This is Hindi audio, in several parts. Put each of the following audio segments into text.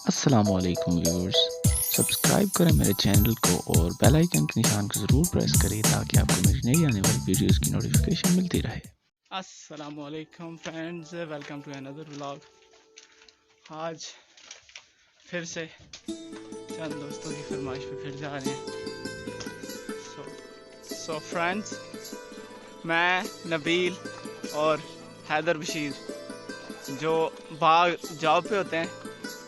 अस्सलामुअलैकुम व्यूअर्स। सब्सक्राइब करें मेरे चैनल को और बेल आइकन के निशान को ज़रूर प्रेस करें ताकि आपको मेरी नई आने वाली वीडियोस की नोटिफिकेशन मिलती रहे। अस्सलामुअलैकुम friends, welcome to another vlog. आज फिर से चंद दोस्तों की फरमाइश पे फिर जा रहे हैं। सो फ्रेंड्स, मैं, नबील और हैदर बशीर जो बाग जॉब पे होते हैं,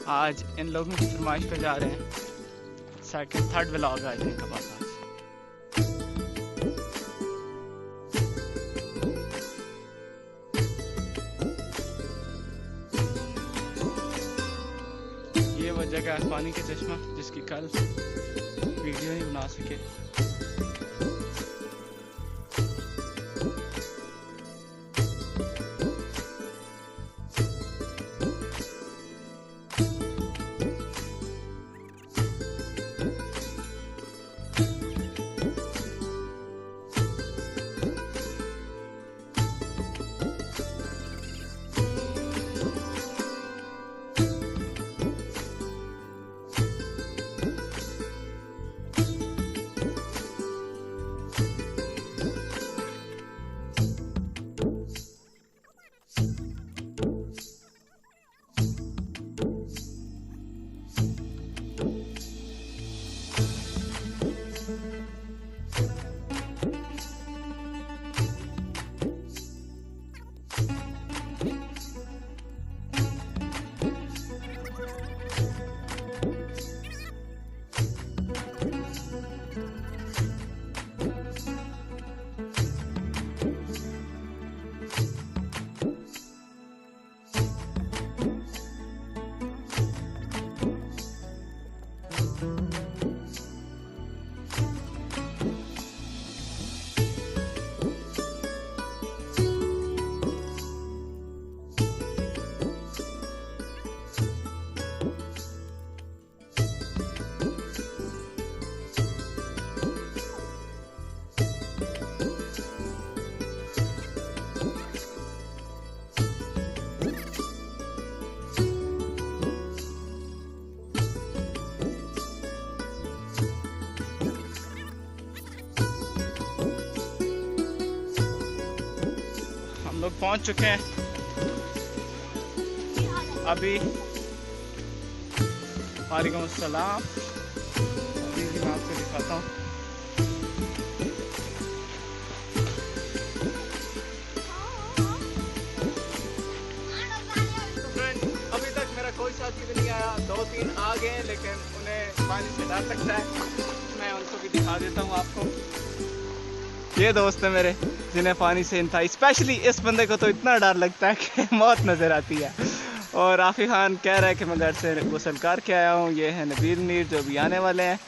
आज इन लोगों की फरमाइश पे जा रहे हैं। सेकंड थर्ड व्लॉग आज इनका पास आज। ये वो जगह है पानी के चश्मा जिसकी कल वीडियो नहीं बना सके। हम लोग पहुंच चुके हैं अभी। वालेकुम अस्सलाम। अभी मैं आपको दिखाता हूँ। अभी तक मेरा कोई साथी भी नहीं आया। 2-3 आ गए लेकिन उन्हें पानी से डर लगता है। मैं उनको भी दिखा देता हूँ आपको। ये दोस्त है मेरे जिन्हें पानी से इंतहा, स्पेशली इस बंदे को तो इतना डर लगता है कि मौत नज़र आती है। और आफी खान कह रहा है कि मैं घर से गुसल करके आया हूँ। ये है नबील मीर जो भी आने वाले हैं।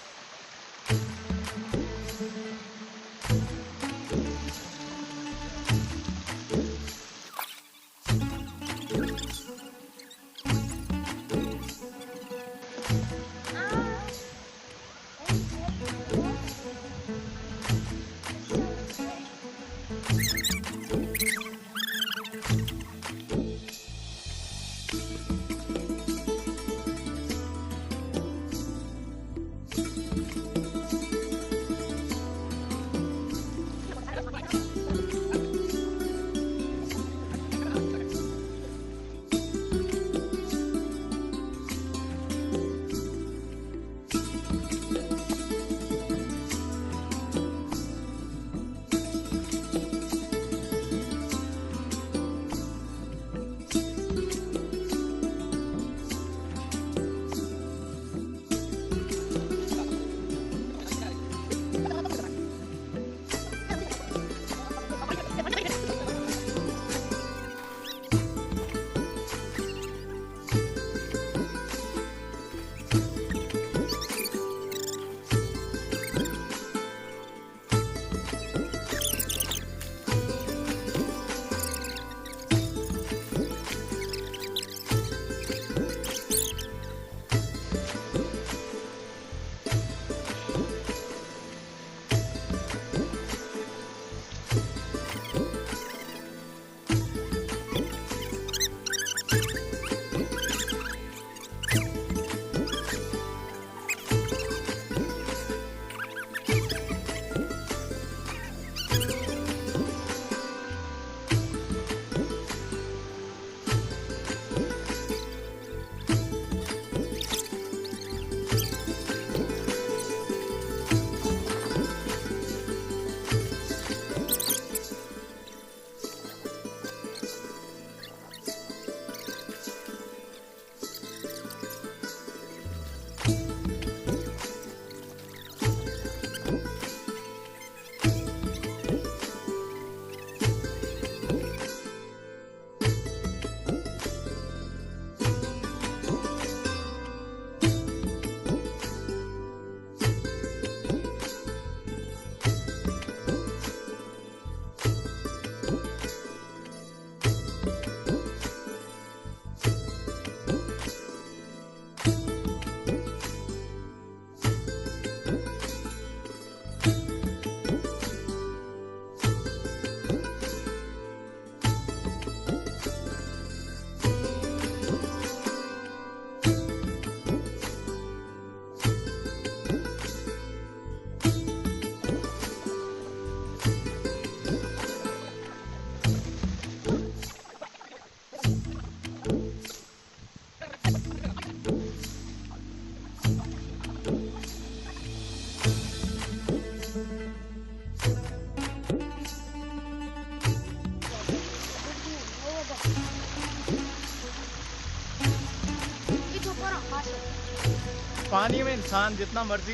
पानी में इंसान जितना मर्जी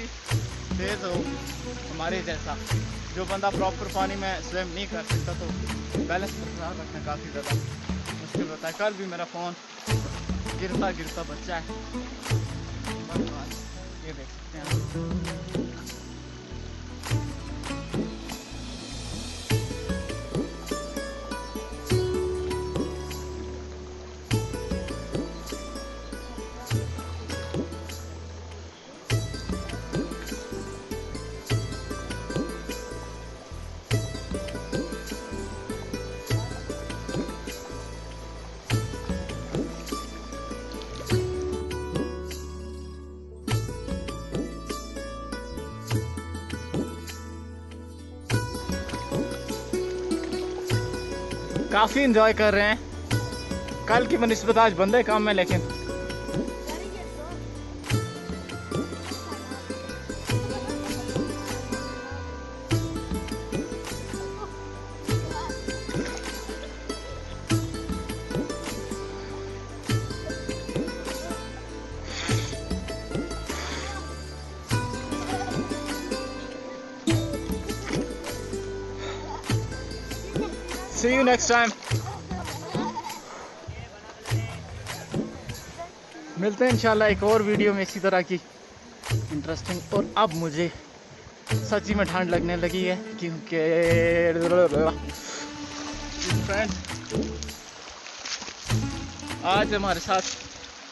तेज हो, हमारे जैसा जो बंदा प्रॉपर पानी में स्विम नहीं कर सकता तो बैलेंस बरकरार रखना काफ़ी ज़्यादा मुश्किल होता है। कल भी मेरा फ़ोन गिरता गिरता बच्चा है, ये देख सकते हैं। काफ़ी इंजॉय कर रहे हैं। कल की बनिस्बत आज बंदे कम है, लेकिन see you next time। मिलते हैं इंशाल्लाह एक और वीडियो में इसी तरह की इंटरेस्टिंग। और अब मुझे सच्ची में ठंड लगने लगी है, क्योंकि फ्रेंड आज हमारे साथ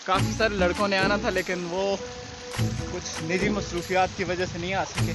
काफ़ी सारे लड़कों ने आना था, लेकिन वो कुछ निजी मसरूफियात की वजह से नहीं आ सके।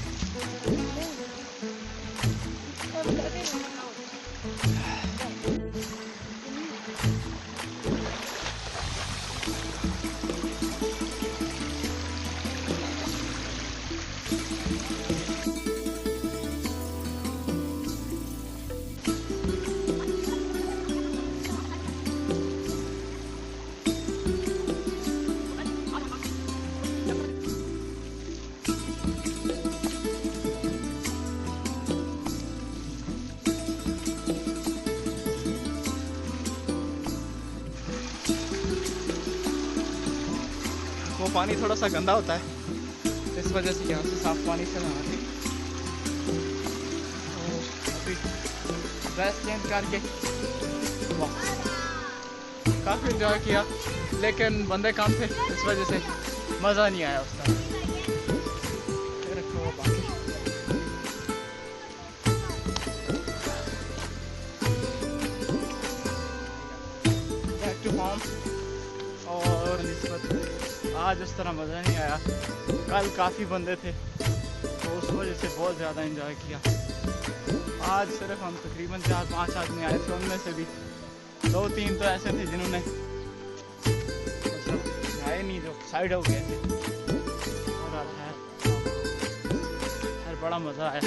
वो पानी थोड़ा सा गंदा होता है, इस वजह से यहाँ से साफ पानी से नहाते। अभी ड्रेस चेंज करके काफ़ी इंजॉय किया, लेकिन बंदे कम थे, इस वजह से मज़ा नहीं आया उस तरह। Back to home. और आज उस तरह मज़ा नहीं आया। कल काफ़ी बंदे थे तो उस वजह से बहुत ज़्यादा इंजॉय किया। आज सिर्फ हम तकरीबन 4-5 आदमी आए थे, उनमें से भी 2-3 तो ऐसे थे जिन्होंने मतलब आए नहीं, जो साइड हो गए थे। और खैर बड़ा मज़ा आया।